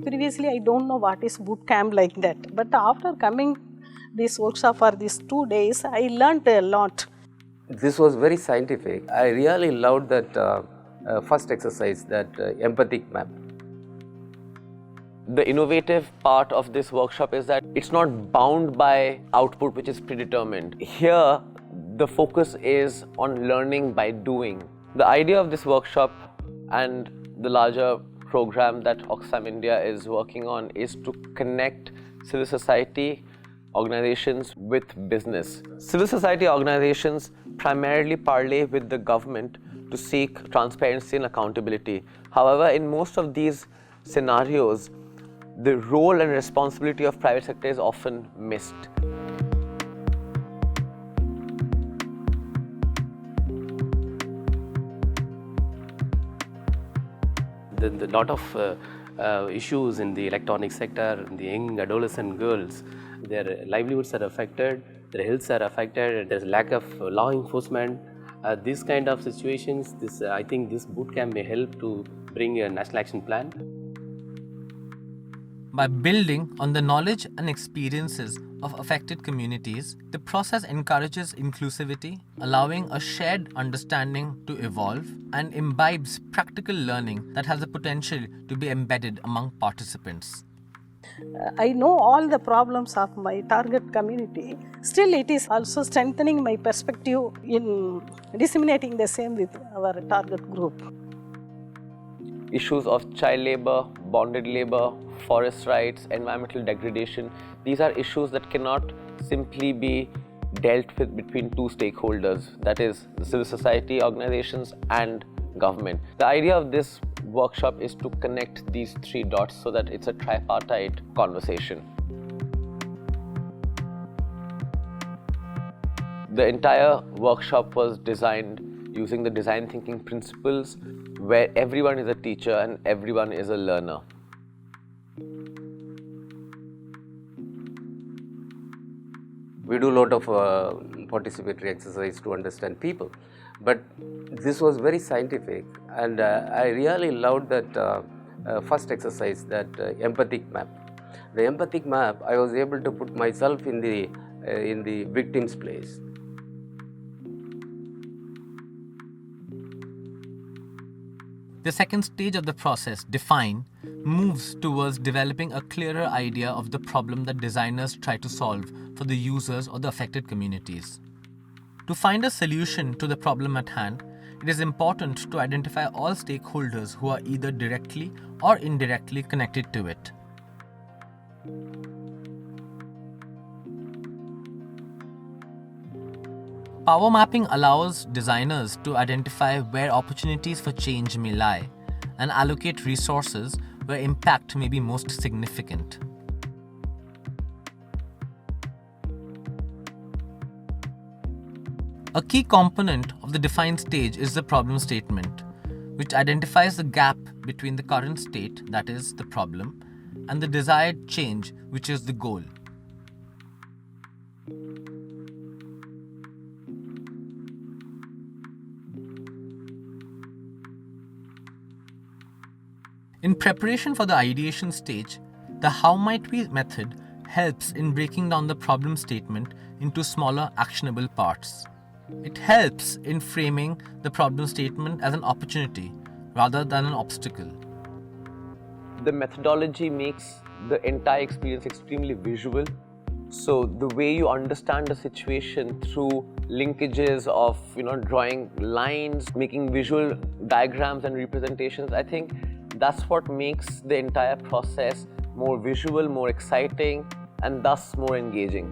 Previously, I don't know what is boot camp like that. But after coming this workshop for these 2 days, I learned a lot. This was very scientific. I really loved that first exercise, that empathic map. The innovative part of this workshop is that it's not bound by output which is predetermined. Here, the focus is on learning by doing. The idea of this workshop and the larger program that Oxfam India is working on is to connect civil society organizations with business. Civil society organizations primarily parley with the government to seek transparency and accountability. However, in most of these scenarios, the role and responsibility of private sector is often missed. The lot of issues in the electronic sector, the young adolescent girls, their livelihoods are affected, their healths are affected, there's lack of law enforcement. These kind of situations, I think this bootcamp may help to bring a national action plan. By building on the knowledge and experiences of affected communities, the process encourages inclusivity, allowing a shared understanding to evolve, and imbibes practical learning that has the potential to be embedded among participants. I know all the problems of my target community. Still, it is also strengthening my perspective in disseminating the same with our target group. Issues of child labor, bonded labor, forest rights, environmental degradation, these are issues that cannot simply be dealt with between two stakeholders, that is, the civil society organizations and government. The idea of this workshop is to connect these three dots so that it's a tripartite conversation. The entire workshop was designed using the design thinking principles where everyone is a teacher and everyone is a learner. We do a lot of participatory exercise to understand people, but this was very scientific, and I really loved that first exercise, that empathic map. The empathic map, I was able to put myself in the victim's place. The second stage of the process, define, moves towards developing a clearer idea of the problem that designers try to solve for the users or the affected communities. To find a solution to the problem at hand, it is important to identify all stakeholders who are either directly or indirectly connected to it. Power mapping allows designers to identify where opportunities for change may lie and allocate resources where impact may be most significant. A key component of the define stage is the problem statement, which identifies the gap between the current state, that is, the problem, and the desired change, which is the goal. In preparation for the ideation stage, the how might we method helps in breaking down the problem statement into smaller actionable parts. It helps in framing the problem statement as an opportunity rather than an obstacle. The methodology makes the entire experience extremely visual. So the way you understand the situation through linkages of drawing lines, making visual diagrams and representations, I think that's what makes the entire process more visual, more exciting, and thus more engaging.